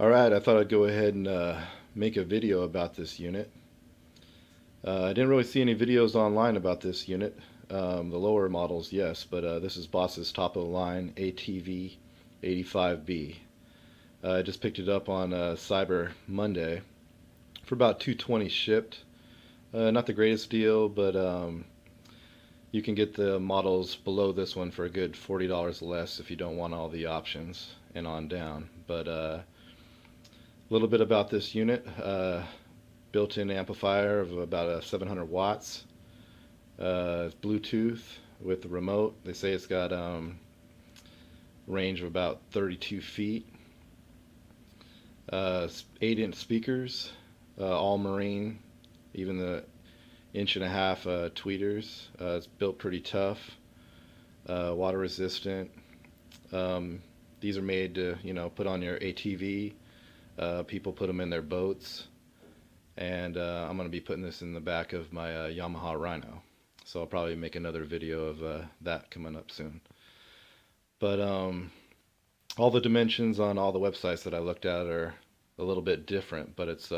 Alright, I thought I'd go ahead and make a video about this unit. I didn't really see any videos online about this unit. The lower models, yes, but this is Boss's top of the line atv85b. I just picked it up on Cyber Monday for about $220 shipped. Not the greatest deal, but you can get the models below this one for a good $40 less if you don't want all the options and on down. But a little bit about this unit. Built-in amplifier of about 700 watts. It's Bluetooth with the remote. They say it's got range of about 32 feet. 8-inch speakers, all marine, even the 1.5-inch tweeters. It's built pretty tough, water resistant. These are made to, put on your ATV. People put them in their boats, and I'm going to be putting this in the back of my Yamaha Rhino, so I'll probably make another video of that coming up soon. But all the dimensions on all the websites that I looked at are a little bit different, but it's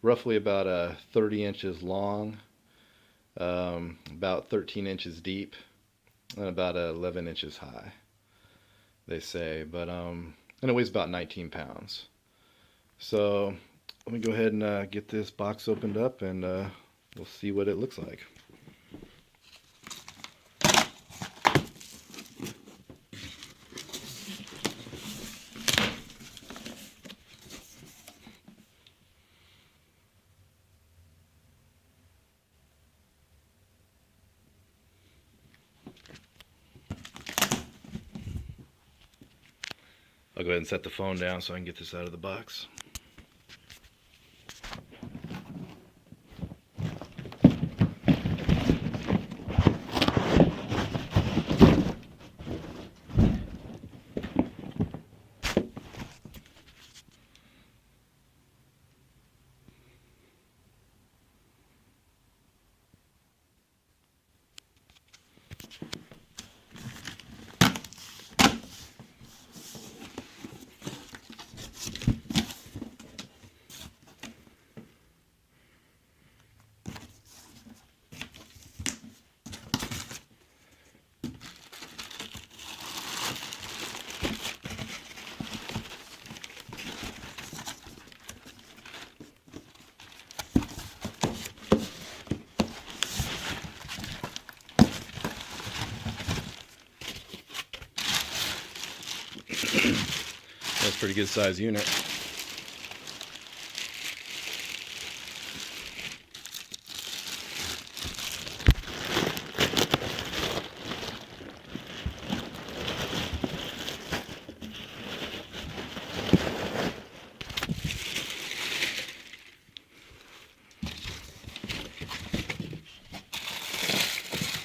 roughly about 30 inches long, about 13 inches deep, and about 11 inches high, they say. But and it weighs about 19 pounds. So let me go ahead and get this box opened up, and we'll see what it looks like. I'll go ahead and set the phone down so I can get this out of the box. That's a pretty good size unit.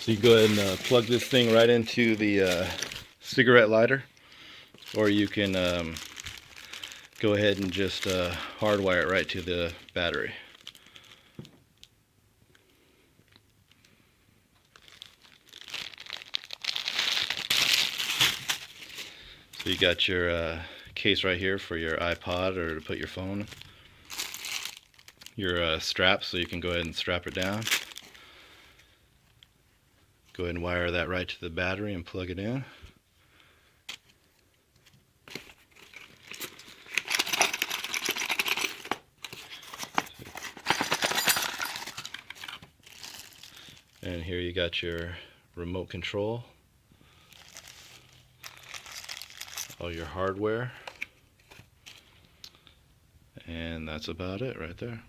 So you go ahead and plug this thing right into the cigarette lighter, or you can go ahead and just hardwire it right to the battery. So you got your case right here for your iPod or to put your phone. Your strap, so you can go ahead and strap it down. Go ahead and wire that right to the battery and plug it in. And here you got your remote control, all your hardware, and that's about it right there.